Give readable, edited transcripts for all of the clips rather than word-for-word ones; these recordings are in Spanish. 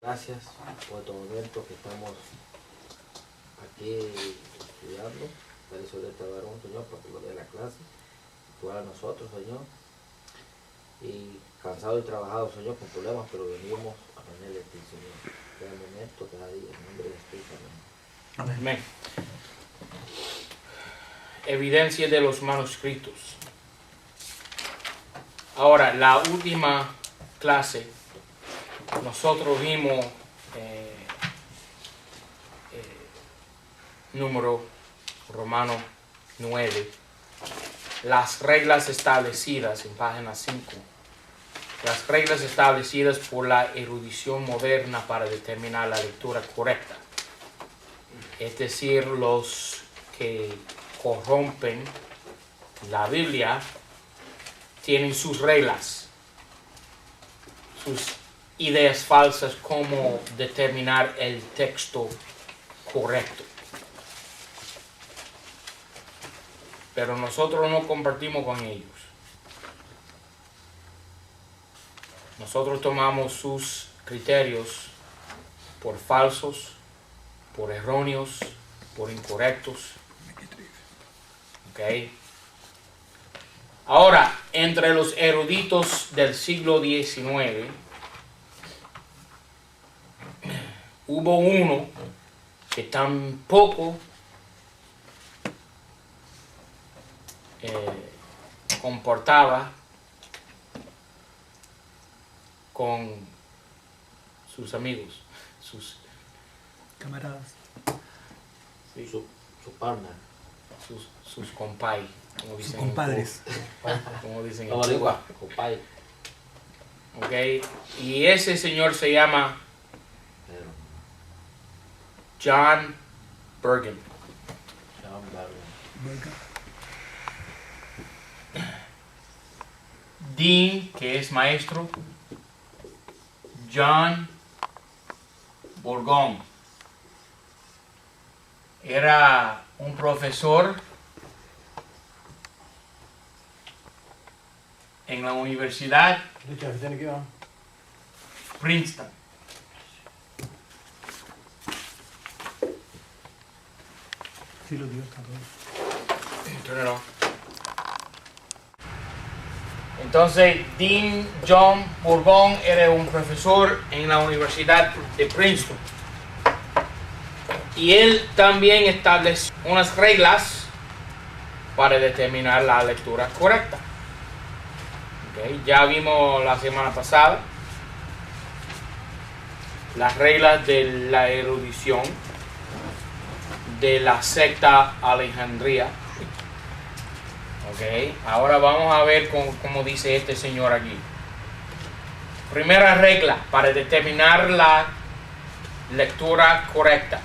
Gracias por este momento que estamos aquí estudiando. Dale sobre este varón, Señor, para que lo dé la clase. Tú a nosotros, Señor. Y cansado y trabajado, Señor, con problemas, pero venimos a aprender de ti, Señor. Cada momento, cada día, en nombre de Jesús. Amén. Amén. Evidencia de los manuscritos. Ahora, la última clase, nosotros vimos número Romano 9, las reglas establecidas en página 5, las reglas establecidas por la erudición moderna para determinar la lectura correcta, es decir, los que corrompen la Biblia tienen sus reglas, sus ideas falsas, cómo determinar el texto correcto. Pero nosotros no compartimos con ellos. Nosotros tomamos sus criterios por falsos, por erróneos, por incorrectos. ¿Ok? Ahora, entre los eruditos del siglo XIX, hubo uno que tampoco comportaba con sus amigos, sus camaradas, Sí, su partner. sus compay, como sus dicen compadres. como dicen en No, Cuba. digo, compadre. Okay. Y ese señor se llama Pero, John Bergen. John Bergen. Dean, que es maestro, John Bourgon. Era un profesor en la Universidad Princeton. Sí, lo dio, cabrón. Turn it on. Entonces, Dean John Bourgon era un profesor en la Universidad de Princeton. Y él también estableció unas reglas para determinar la lectura correcta. Okay. Ya vimos la semana pasada las reglas de la erudición de la secta Alejandría. Okay. Ahora vamos a ver cómo dice este señor aquí. Primera regla para determinar la lectura correcta,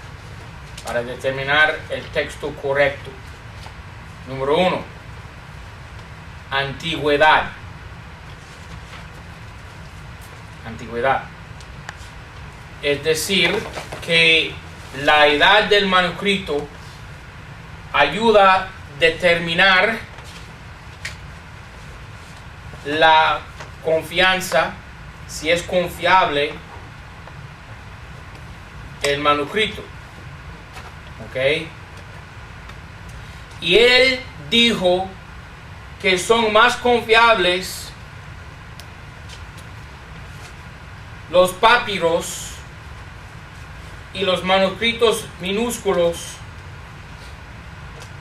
para determinar el texto correcto. Número 1. Antigüedad. Antigüedad. Es decir, que la edad del manuscrito ayuda a determinar la confianza, si es confiable el manuscrito. ¿Ok? Y él dijo que son más confiables los papiros y los manuscritos minúsculos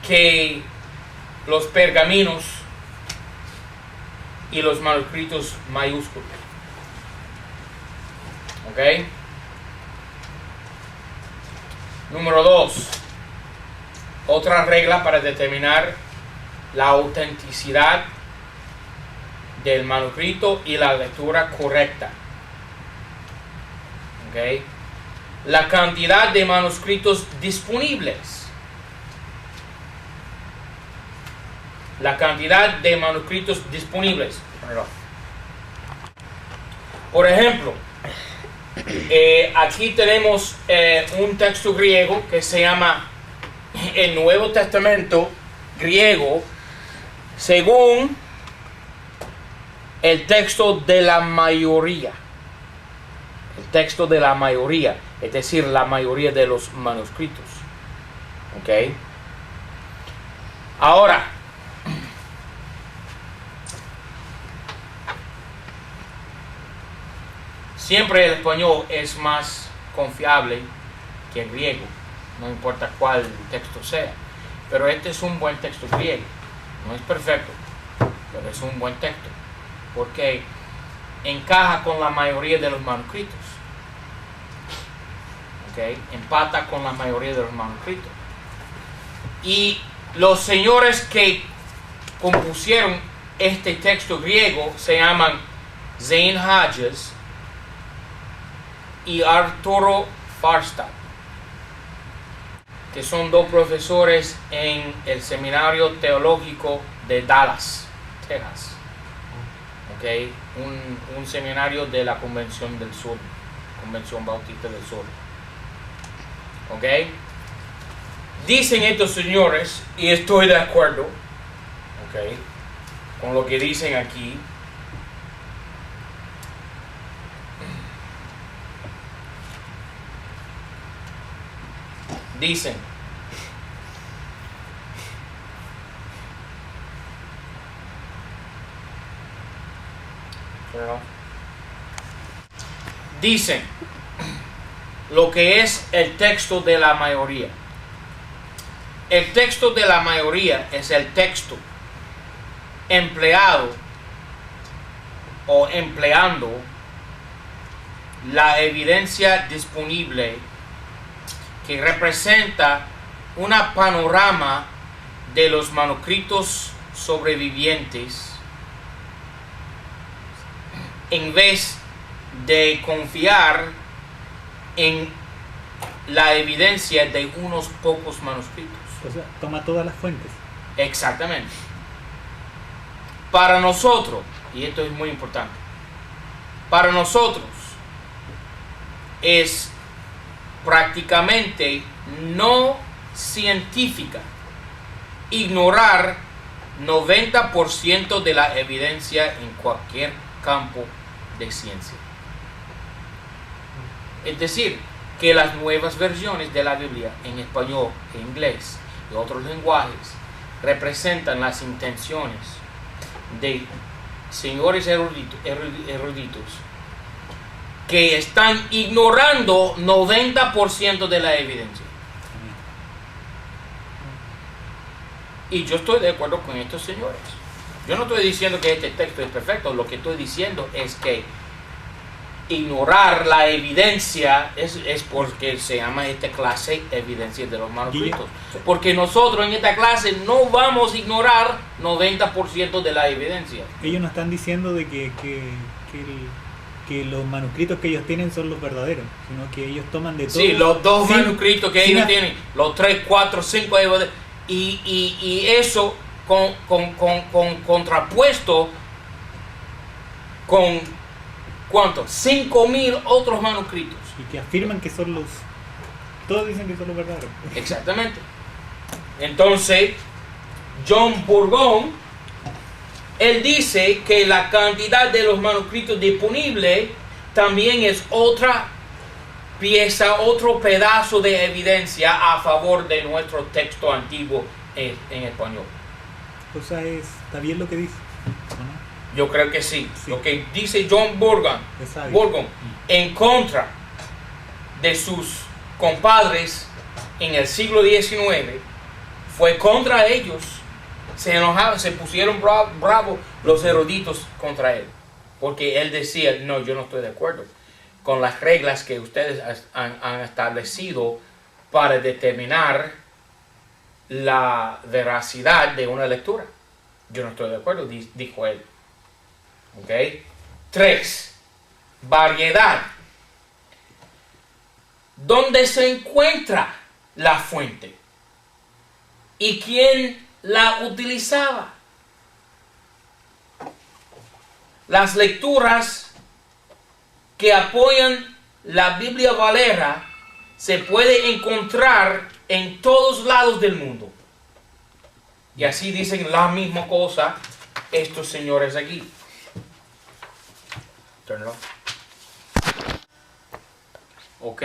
que los pergaminos y los manuscritos mayúsculos. ¿Ok? Número 2. Otra regla para determinar la autenticidad del manuscrito y la lectura correcta. ¿Ok? La cantidad de manuscritos disponibles. La cantidad de manuscritos disponibles. Por ejemplo, aquí tenemos un texto griego que se llama el Nuevo Testamento griego según el texto de la mayoría. El texto de la mayoría, es decir, la mayoría de los manuscritos. ¿Ok? Ahora, siempre el español es más confiable que el griego, no importa cuál texto sea. Pero este es un buen texto griego. No es perfecto, pero es un buen texto. Porque encaja con la mayoría de los manuscritos. ¿Ok? Empata con la mayoría de los manuscritos. Y los señores que compusieron este texto griego se llaman Zane Hodges y Arturo Farstad, que son dos profesores en el Seminario Teológico de Dallas, Texas. ¿Okay? Un seminario de la Convención del Sur, Convención Bautista del Sur. ¿Ok? Dicen estos señores, y estoy de acuerdo, ¿ok?, con lo que dicen aquí. Dicen, lo que es el texto de la mayoría. El texto de la mayoría es el texto empleado o empleando la evidencia disponible que representa una panorama de los manuscritos sobrevivientes en vez de confiar en la evidencia de unos pocos manuscritos. O sea, toma todas las fuentes. Exactamente. Para nosotros, y esto es muy importante, para nosotros es prácticamente no científica ignorar 90% de la evidencia en cualquier campo de ciencia. Es decir, que las nuevas versiones de la Biblia en español e inglés y otros lenguajes representan las intenciones de señores eruditos que están ignorando 90% de la evidencia. Y yo estoy de acuerdo con estos señores. Yo no estoy diciendo que este texto es perfecto, lo que estoy diciendo es que ignorar la evidencia es porque se llama esta clase evidencia de los manuscritos. Porque nosotros en esta clase no vamos a ignorar 90% de la evidencia. Ellos no están diciendo de que los manuscritos que ellos tienen son los verdaderos, sino que ellos toman de todo. Sí, los dos manuscritos que ellos tienen, los 3, 4, 5, y eso contrapuesto con ¿cuántos? 5,000 otros manuscritos. Y que afirman que son los... Todos dicen que son los verdaderos. Exactamente. Entonces, John Burgon, él dice que la cantidad de los manuscritos disponibles también es otra pieza, otro pedazo de evidencia a favor de nuestro texto antiguo en español. O sea, está bien lo que dice, ¿o no? Yo creo que sí. Lo que dice John Burgon en contra de sus compadres en el siglo XIX fue contra ellos. Se enojaban, se pusieron bravos los eruditos contra él. Porque él decía, no, yo no estoy de acuerdo con las reglas que ustedes han establecido para determinar la veracidad de una lectura. Yo no estoy de acuerdo, dijo él. ¿Ok? 3. Variedad. ¿Dónde se encuentra la fuente? ¿Y quién la utilizaba? Las lecturas que apoyan la Biblia Valera se puede encontrar en todos lados del mundo. Y así dicen la misma cosa estos señores aquí. Ok.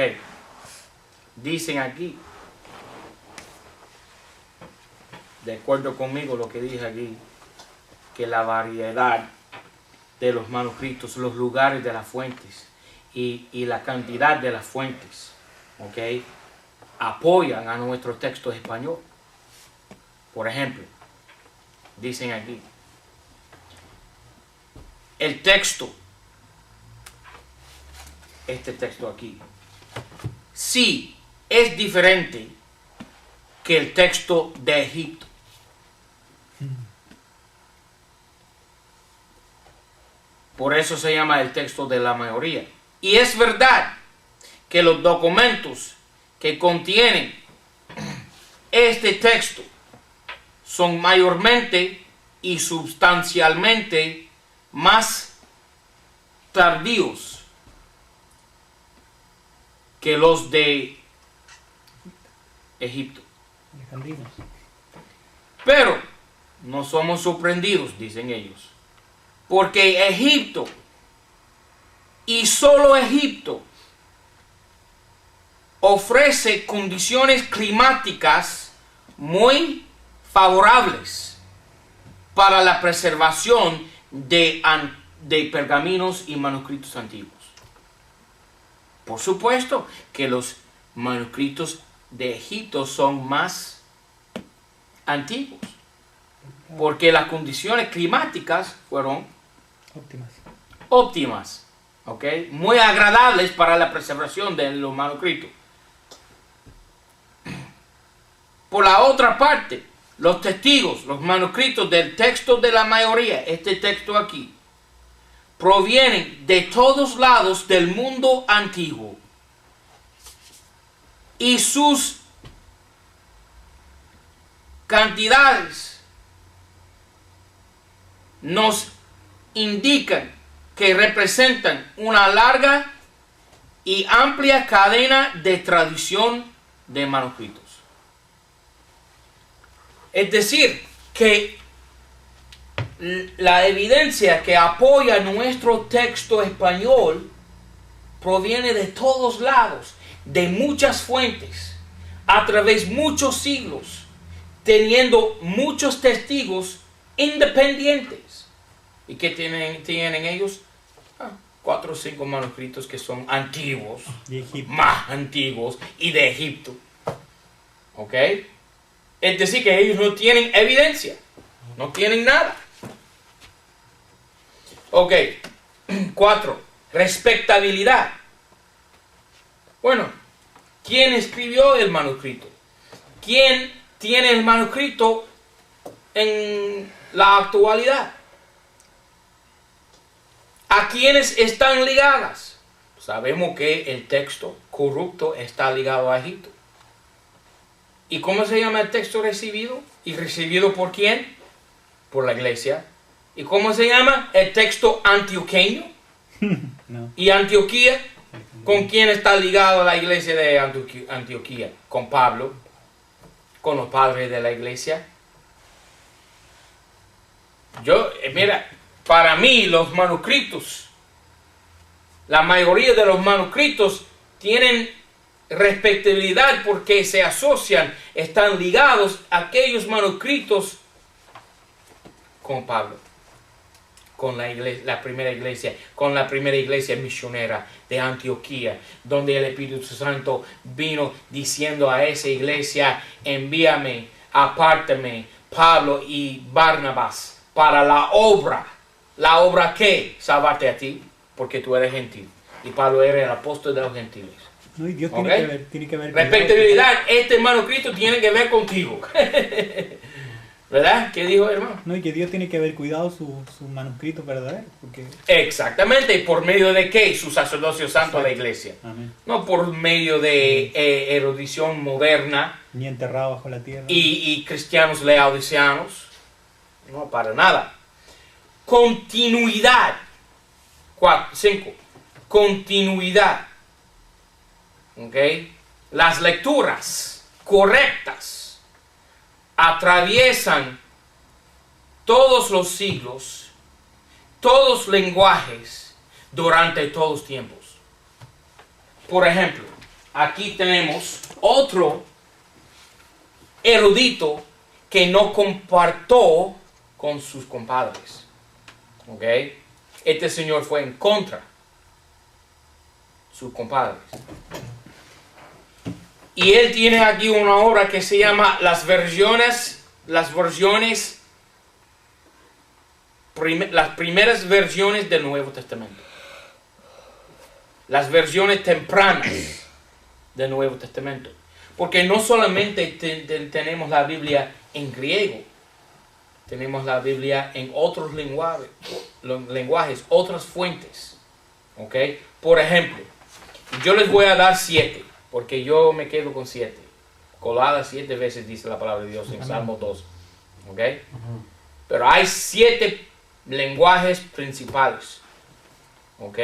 Dicen aquí, de acuerdo conmigo lo que dije aquí, que la variedad de los manuscritos, los lugares de las fuentes y la cantidad de las fuentes, ok, apoyan a nuestro texto español. Por ejemplo, dicen aquí, el texto, este texto aquí, sí es diferente que el texto de Egipto. Por eso se llama el texto de la mayoría. Y es verdad que los documentos que contienen este texto son mayormente y sustancialmente más tardíos que los de Egipto. Alejandrinos. Pero no somos sorprendidos, dicen ellos, porque Egipto, y solo Egipto, ofrece condiciones climáticas muy favorables para la preservación de pergaminos y manuscritos antiguos. Por supuesto que los manuscritos de Egipto son más antiguos, porque las condiciones climáticas fueron óptimas, ¿ok? Muy agradables para la preservación de los manuscritos. Por la otra parte, los testigos, los manuscritos del texto de la mayoría, este texto aquí, provienen de todos lados del mundo antiguo. Y sus cantidades nos indican que representan una larga y amplia cadena de tradición de manuscritos. Es decir, que la evidencia que apoya nuestro texto español proviene de todos lados, de muchas fuentes, a través de muchos siglos, teniendo muchos testigos independientes. ¿Y qué tienen ellos? 4 o 5 manuscritos que son antiguos, más antiguos, y de Egipto. ¿Ok? Es decir, que ellos no tienen evidencia, no tienen nada. Ok. 4. Respetabilidad. Bueno, ¿quién escribió el manuscrito? ¿Quién tiene el manuscrito en la actualidad? ¿A quiénes están ligadas? Sabemos que el texto corrupto está ligado a Egipto. ¿Y cómo se llama el texto recibido? ¿Y recibido por quién? Por la iglesia. ¿Y cómo se llama el texto antioqueño? No. ¿Y Antioquía? ¿Con quién está ligado la iglesia de Antioquía? Con Pablo, con los padres de la iglesia. Mira, para mí los manuscritos, la mayoría de los manuscritos tienen respetabilidad porque se asocian, están ligados a aquellos manuscritos con Pablo, con la iglesia, la primera iglesia, con la primera iglesia misionera de Antioquía, donde el Espíritu Santo vino diciendo a esa iglesia: envíame, apártame, Pablo y Barnabas para la obra. ¿La obra qué? Salvarte a ti, porque tú eres gentil. Y Pablo era el apóstol de los gentiles. No, y Dios ¿Okay? tiene que ver. Respetabilidad, este manuscrito tiene que ver contigo. ¿Verdad? ¿Qué dijo, hermano? No, y que Dios tiene que haber cuidado su manuscrito verdadero. Porque... Exactamente. ¿Y por medio de qué? Su sacerdocio santo a la iglesia. Amén. No por medio de erudición moderna. Ni enterrado bajo la tierra. Y cristianos laodiceanos. No, para nada. Continuidad. 5. Continuidad. ¿Ok? Las lecturas correctas atraviesan todos los siglos, todos los lenguajes, durante todos los tiempos. por ejemplo, aquí tenemos otro erudito que no compartió con sus compadres. ¿Ok? Este señor fue en contra de sus compadres. Y él tiene aquí una obra que se llama las primeras versiones del Nuevo Testamento. Las versiones tempranas del Nuevo Testamento. Porque no solamente tenemos la Biblia en griego, tenemos la Biblia en otros lenguajes, otras fuentes. ¿Ok? Por ejemplo, yo les voy a dar 7, porque yo me quedo con 7. Colada 7 veces dice la palabra de Dios en Salmo 2. ¿Ok? Pero hay 7 lenguajes principales. ¿Ok?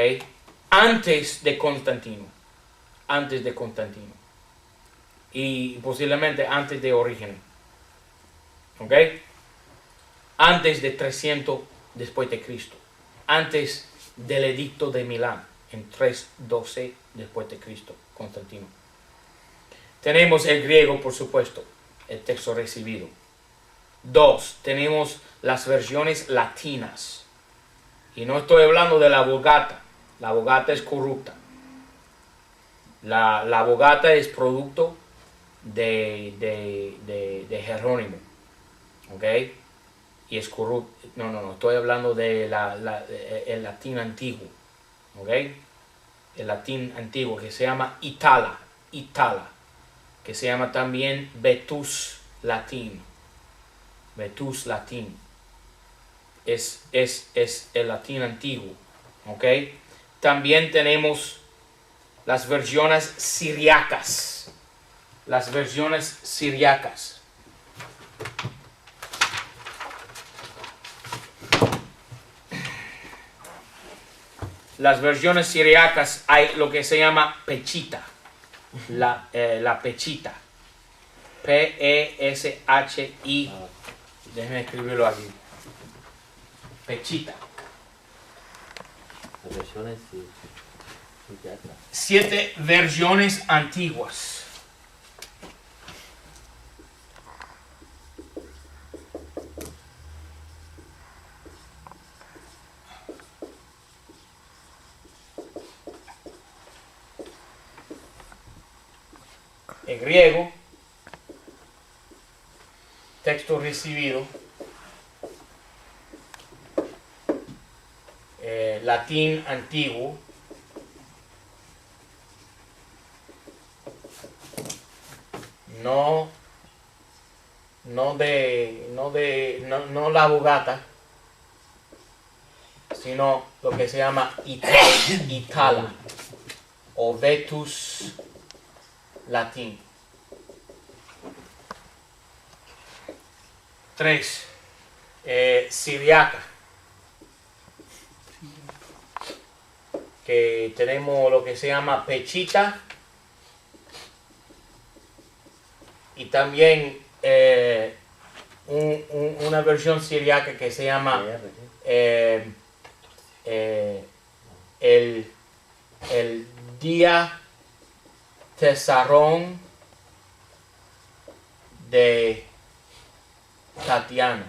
Antes de Constantino. Y posiblemente antes de Orígenes. ¿Ok? Antes de 300 después de Cristo. Antes del edicto de Milán en 312 después de Cristo, Constantino. Tenemos el griego, por supuesto, el texto recibido. 2, tenemos las versiones latinas. Y no estoy hablando de la Vulgata. La Vulgata es corrupta. La Vulgata es producto de Jerónimo. ¿Ok? Y es corrupto. No, estoy hablando de el latín antiguo. ¿Ok? El latín antiguo que se llama Itala, que se llama también Vetus Latín. Es el latín antiguo. ¿Ok? También tenemos las versiones siriacas. Las versiones siriacas hay lo que se llama Pechita. La Pechita. P-E-S-H-I. Déjenme escribirlo aquí. Pechita. Las versiones 7 versiones antiguas. El griego, texto recibido, latín antiguo, no la Vulgata, sino lo que se llama Itala o Vetus Latín. 3. Siriaca. Que tenemos lo que se llama Pechita. Y también una versión siriaca que se llama el Día Tesarón de Tatiana.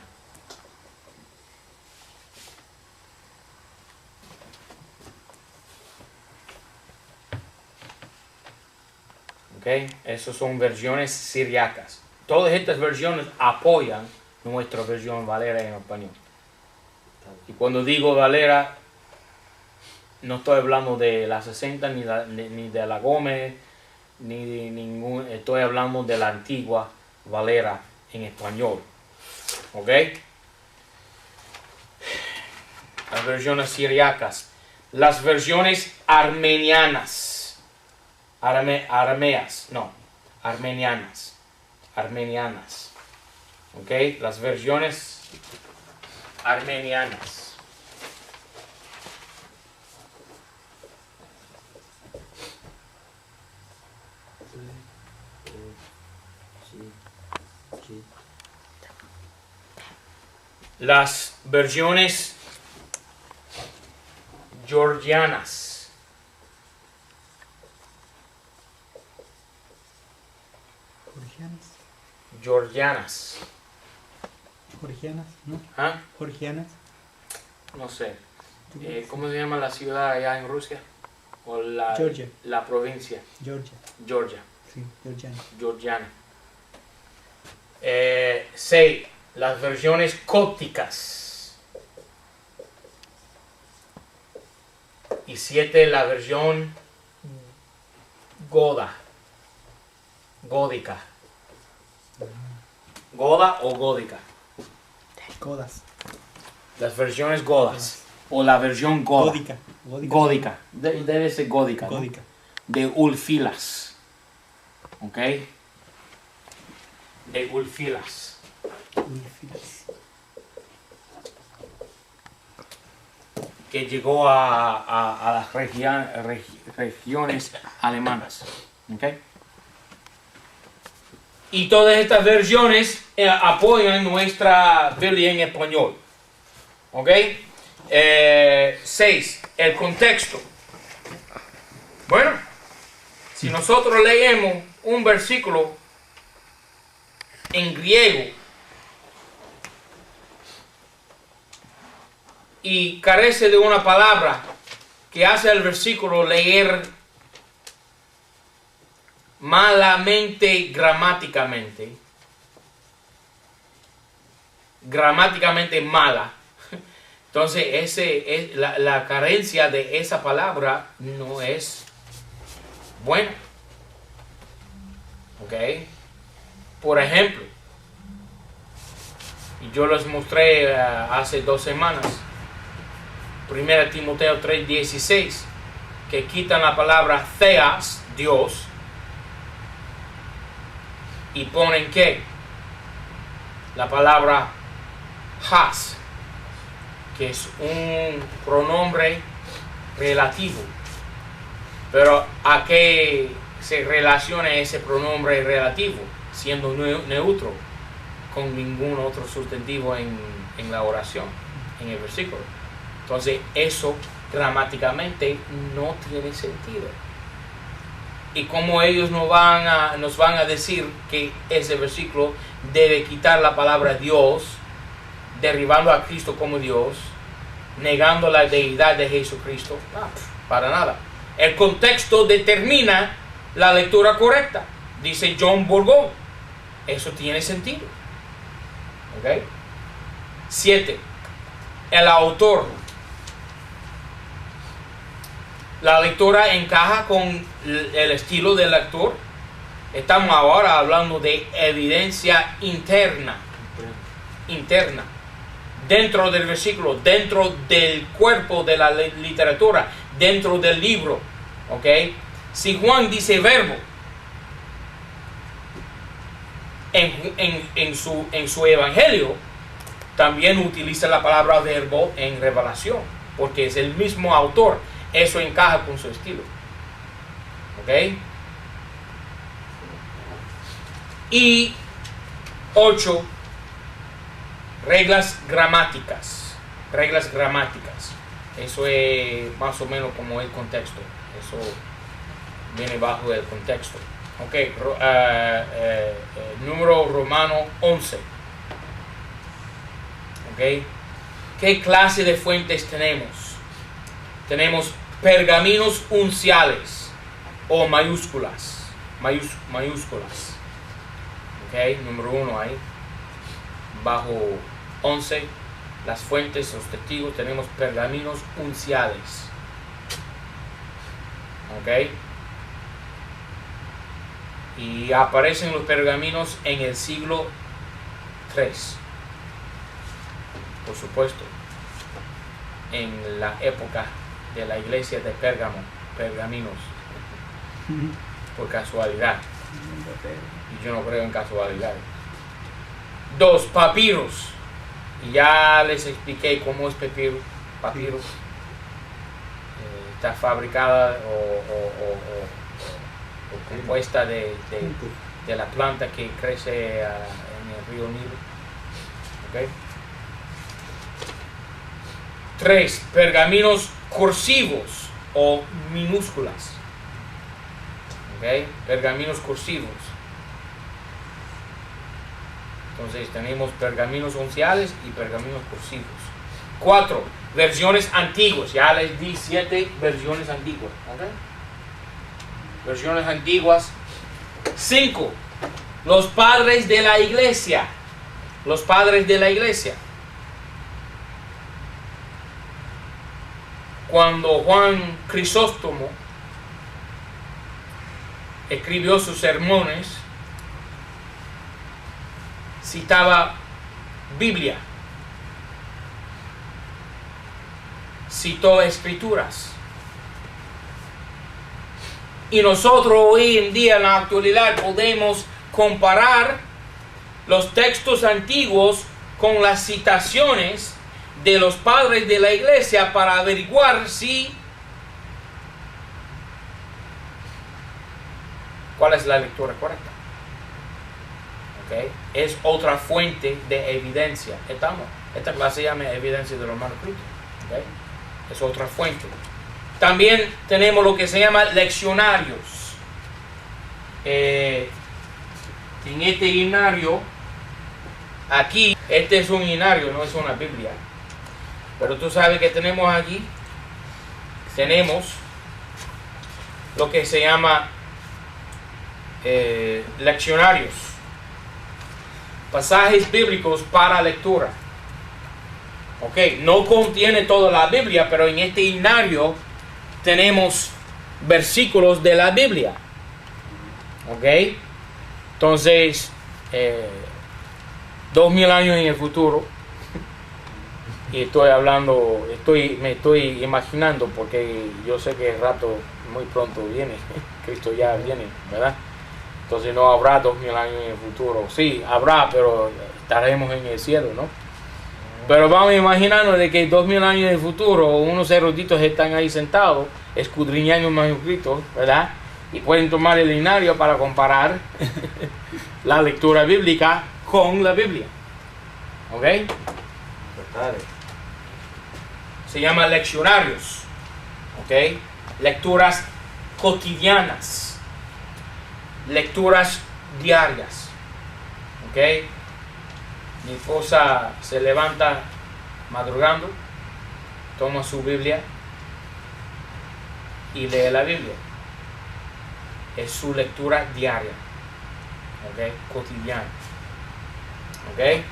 Okay. Esas son versiones siriacas. Todas estas versiones apoyan nuestra versión Valera en español. Y cuando digo Valera, no estoy hablando de la 60 ni de la Gómez, ni de ningún. Estoy hablando de la antigua Valera en español. ¿Ok? Las versiones siriacas. Las versiones armenianas. Armenianas. ¿Ok? Las versiones armenianas. Las versiones georgianas. Georgianas. Georgianas, ¿no? ¿Ah? Georgianas. No sé. ¿Cómo se llama la ciudad allá en Rusia? O Georgia. la provincia. Georgia. Sí, Georgiana. Georgiana. 6. Las versiones cópticas. Y 7. La versión gódica. Goda o gódica. Godas. Las versiones godas. O la versión goda. Gódica. Debe ser gódica. ¿no? Gódica. De Ulfilas. ¿Ok? De Ulfilas. Que llegó a las regiones alemanas. ¿Ok? Y todas estas versiones apoyan nuestra Biblia en español. ¿Ok? 6. El contexto. Bueno, si nosotros leemos un versículo en griego y carece de una palabra que hace al versículo leer malamente gramáticamente mala, entonces la carencia de esa palabra no es buena. ¿Ok? Por ejemplo, y yo les mostré hace 2 semanas, 1 Timoteo 3:16, que quitan la palabra theos, Dios, y ponen ¿qué? La palabra has, que es un pronombre relativo. Pero ¿a qué se relaciona ese pronombre relativo? Siendo neutro, con ningún otro sustantivo en la oración, en el versículo. Entonces eso gramáticamente no tiene sentido. Y como ellos nos van a decir que ese versículo debe quitar la palabra Dios, derribando a Cristo como Dios, negando la deidad de Jesucristo, no, para nada. El contexto determina la lectura correcta, dice John Burgon. Eso tiene sentido. ¿Ok? 7. El autor. La lectura encaja con el estilo del actor. Estamos ahora hablando de evidencia interna. Dentro del versículo, dentro del cuerpo de la literatura, dentro del libro. ¿Ok? Si Juan dice verbo en su evangelio, también utiliza la palabra verbo en Revelación, porque es el mismo autor. Eso encaja con su estilo. ¿Ok? Y 8. Reglas gramáticas. Eso es más o menos como el contexto. Eso viene bajo el contexto. Ok, número romano 11. Ok. ¿Qué clase de fuentes tenemos? Tenemos pergaminos unciales o mayúsculas. Ok, número 1 ahí. Bajo 11, las fuentes, los testigos, tenemos pergaminos unciales. Ok. Y aparecen los pergaminos en el siglo III. Por supuesto, en la época de la iglesia de Pérgamo, pergaminos, por casualidad. Y yo no creo en casualidades. 2. Papiros. Y ya les expliqué cómo es papiro. Está fabricada o compuesta de la planta que crece en el río Nilo. ¿Okay? 3. Pergaminos cursivos o minúsculas. ¿Okay? Pergaminos cursivos. Entonces tenemos pergaminos unciales y pergaminos cursivos. 4. Versiones antiguas. Ya les di 7 versiones antiguas. ¿Okay? Versiones antiguas. 5. Los padres de la iglesia. Los padres de la iglesia. Cuando Juan Crisóstomo escribió sus sermones, citaba Biblia, citó escrituras. Y nosotros hoy en día en la actualidad podemos comparar los textos antiguos con las citaciones de los padres de la iglesia para averiguar cuál es la lectura correcta. ¿Okay? Es otra fuente de evidencia. Esta clase se llama evidencia de los manuscritos. ¿Okay? Es otra fuente. También tenemos lo que se llama leccionarios. En este himnario, aquí, este es un himnario, no es una Biblia. Pero tú sabes que tenemos aquí, tenemos lo que se llama leccionarios, pasajes bíblicos para lectura. Ok, no contiene toda la Biblia, pero en este himnario tenemos versículos de la Biblia. Ok, entonces 2000 años en el futuro, y me estoy imaginando, porque yo sé que el rato muy pronto viene, Cristo ya viene, ¿verdad? Entonces no habrá 2000 años en el futuro. Sí, habrá, pero estaremos en el cielo, ¿no? Pero vamos imaginando de que 2000 años en el futuro, unos eruditos están ahí sentados, escudriñando manuscritos, ¿verdad? Y pueden tomar el himnario para comparar la lectura bíblica con la Biblia. ¿Ok? Se llama leccionarios. ¿Ok? Lecturas cotidianas. Lecturas diarias. ¿Ok? Mi esposa se levanta madrugando, toma su Biblia y lee la Biblia. Es su lectura diaria. ¿Ok? Cotidiana. ¿Ok?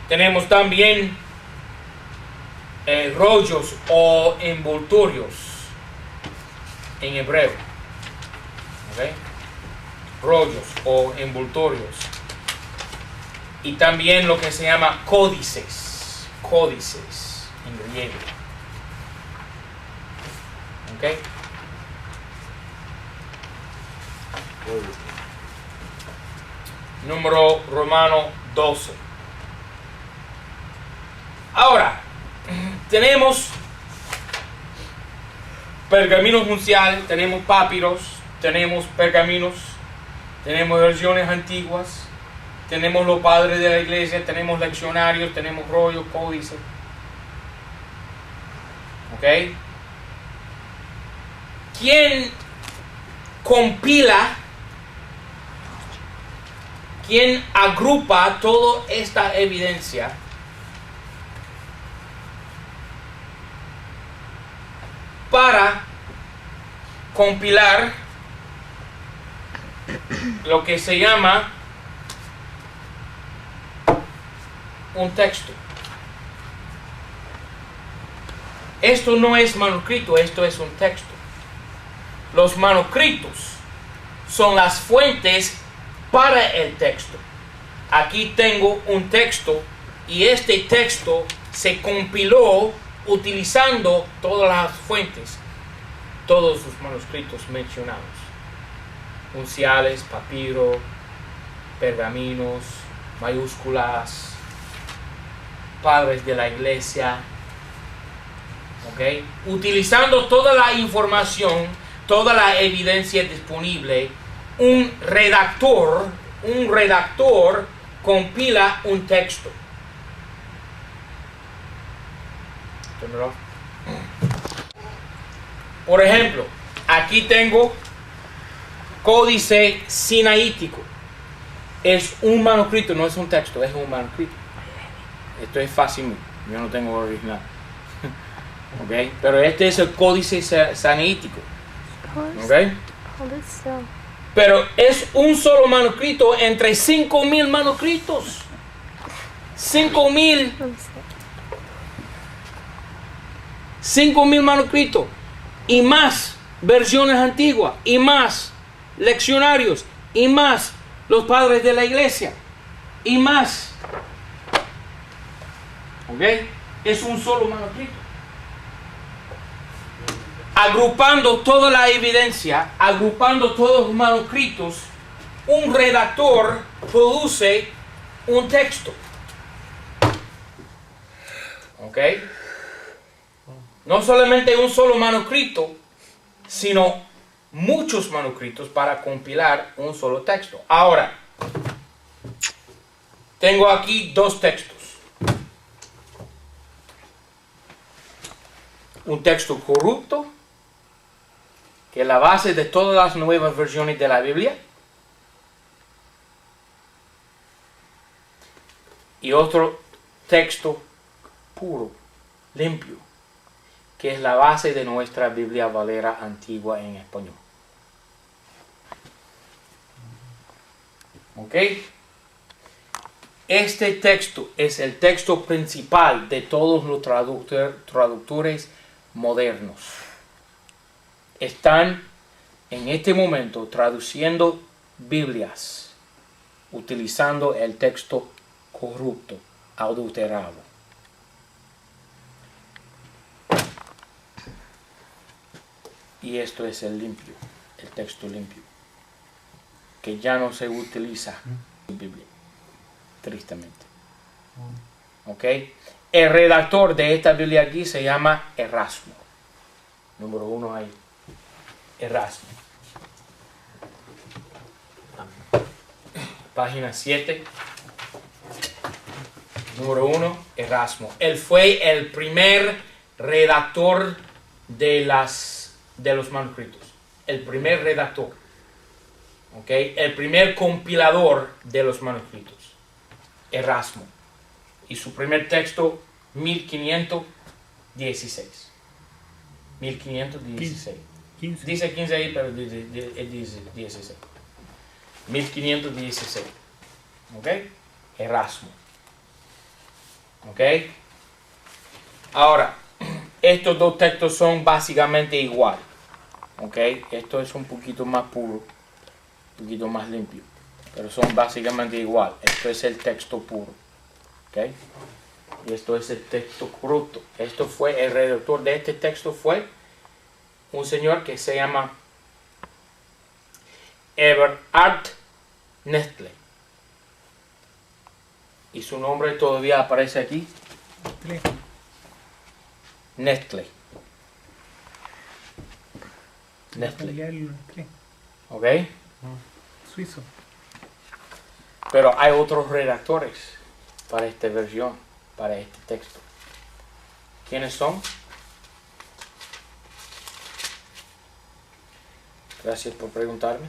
Tenemos también rollos o envoltorios en hebreo. ¿Ok? Rollos o envoltorios. Y también lo que se llama códices. Códices en griego. ¿Ok? Número romano 12. Ahora, tenemos pergaminos unciales, tenemos papiros, tenemos pergaminos, tenemos versiones antiguas, tenemos los padres de la iglesia, tenemos leccionarios, tenemos rollos, códices. ¿Ok? ¿Quién compila? ¿Quién agrupa toda esta evidencia para compilar lo que se llama un texto? Esto no es manuscrito, esto es un texto. Los manuscritos son las fuentes para el texto. Aquí tengo un texto y este texto se compiló utilizando todas las fuentes, todos los manuscritos mencionados: unciales, papiro, pergaminos, mayúsculas, padres de la iglesia. ¿Ok? Utilizando toda la información, toda la evidencia disponible, un redactor compila un texto. Por ejemplo, aquí tengo Códice Sinaítico. es un manuscrito, no es un texto, es un manuscrito. Esto es fácil, yo no tengo original. ¿Ok? Pero este es el códice sanaítico. ¿Ok? Hold it still. Pero es un solo manuscrito entre 5,000 manuscritos. 5,000. Let me see. 5,000 manuscritos. Y más versiones antiguas. Y más leccionarios. Y más los padres de la iglesia. Y más. ¿Ok? Es un solo manuscrito. Agrupando toda la evidencia, agrupando todos los manuscritos, un redactor produce un texto. ¿Ok? No solamente un solo manuscrito, sino muchos manuscritos para compilar un solo texto. Ahora, tengo aquí dos textos. Un texto corrupto, que es la base de todas las nuevas versiones de la Biblia. Y otro texto puro, limpio, que es la base de nuestra Biblia Valera antigua en español. ¿Ok? Este texto es el texto principal de todos los traductores modernos. Están en este momento traduciendo Biblias utilizando el texto corrupto, adulterado. Y esto es el limpio, el texto limpio, que ya no se utiliza en Biblia, tristemente. ¿Ok? El redactor de esta Biblia aquí se llama Erasmo. Número 1 ahí. Erasmo. Página 7. Número 1, Erasmo. Él fue el primer redactor de los manuscritos. El primer redactor. ¿Ok? El primer compilador de los manuscritos. Erasmo. Y su primer texto, 1516. 1516. 15. Dice 15 ahí, pero dice 16. 1516. ¿Ok? Erasmo. ¿Ok? Ahora, estos dos textos son básicamente igual. ¿Ok? Esto es un poquito más puro, un poquito más limpio, pero son básicamente igual. Esto es el texto puro. ¿Ok? Y esto es el texto corrupto. Esto fue, el redactor de este texto fue un señor que se llama Eberhard Nestle. Y su nombre todavía aparece aquí. Nestle. Nestle. ¿Ok? Suizo. Pero hay otros redactores para esta versión, para este texto. ¿Quiénes son? Gracias por preguntarme.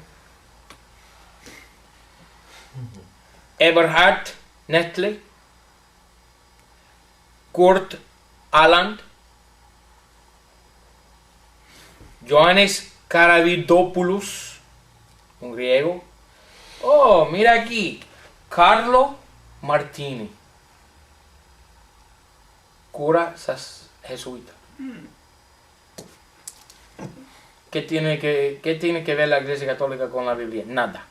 Eberhard Nestle, Kurt Aland, Ioannis Karavidopoulos, un griego. Oh, mira aquí, Carlo Martini, cura jesuita. ¿Qué tiene que ver la Iglesia Católica con la Biblia? Nada.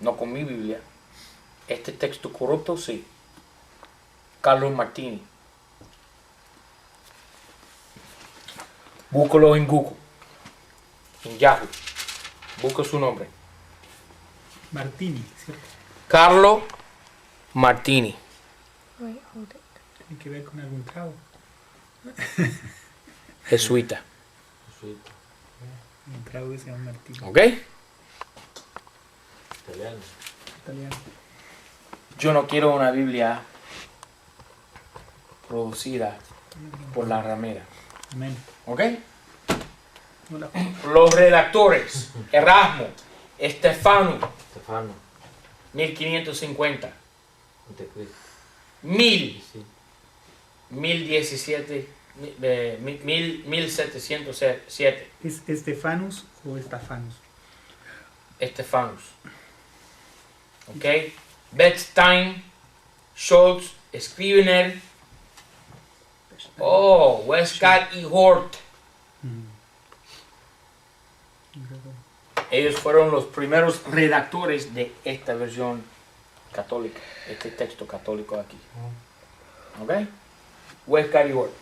No con mi Biblia. Este texto corrupto, sí. Carlos Martini. Búscalo en Google. En Yahoo. Busca su nombre. Martini, ¿cierto? Carlo Martini. Wait, hold it. Tiene que ver con algún trago. Jesuita. Un trago que se llama Martini. ¿Ok? Italiano. Italiano. Yo no quiero una Biblia producida por la ramera. Amén. ¿Ok? Hola. Los redactores, Erasmo, Estefano, Stefano. 1550. Antes de Cristo. 1707. ¿Es Estefanus o Estafanus? Estefanus. Ok. Bechstein, Scholz, Scrivener. Oh, Westcott y Hort. Ellos fueron los primeros redactores de esta versión católica, este texto católico aquí. Ok. Westcott y Hort.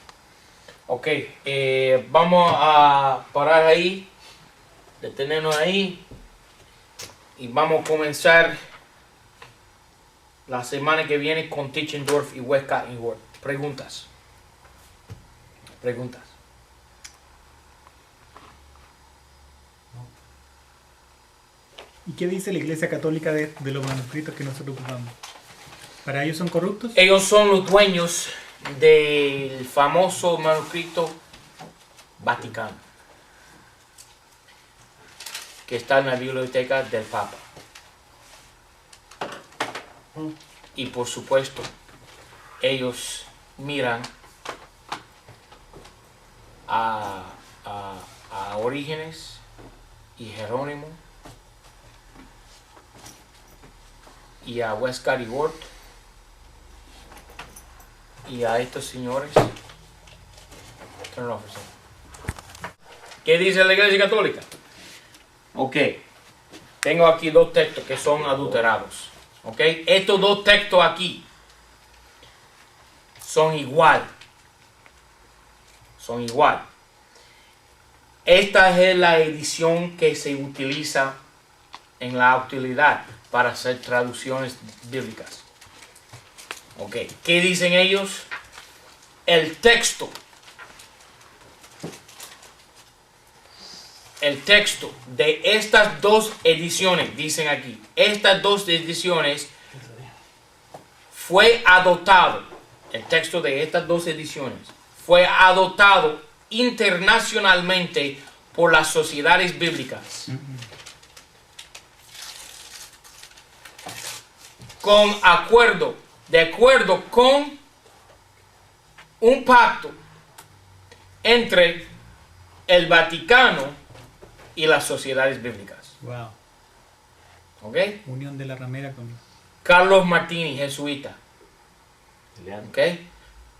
Ok. Vamos a parar ahí, detenernos ahí. Y vamos a comenzar la semana que viene con Tischendorf y Westcott y Hort. Preguntas. Preguntas. ¿Y qué dice la Iglesia Católica de los manuscritos que nosotros ocupamos? ¿Para ellos son corruptos? Ellos son los dueños del famoso manuscrito Vaticano, que está en la biblioteca del Papa. Y por supuesto, ellos miran a Orígenes y Jerónimo y a Westcott y Hort y a estos señores. Turn off, sir. ¿Qué dice la Iglesia Católica? Ok, tengo aquí dos textos que son adulterados. Ok, estos dos textos aquí son igual. Son igual. Esta es la edición que se utiliza en la actualidad para hacer traducciones bíblicas. Ok, ¿qué dicen ellos? El texto de estas dos ediciones, dicen aquí, estas dos ediciones fue adoptado, el texto de estas dos ediciones fue adoptado internacionalmente por las sociedades bíblicas de acuerdo con un pacto entre el Vaticano y las sociedades bíblicas. Wow. ¿Ok? Unión de la ramera con... Carlos Martini, jesuita. ¿Ok?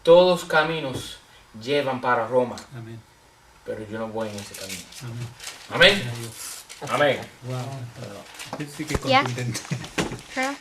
Todos caminos llevan para Roma, Amén. pero yo no voy en ese camino. Amén. Amén. Amén. Wow. Sí que es Yeah. contundente. Turn off.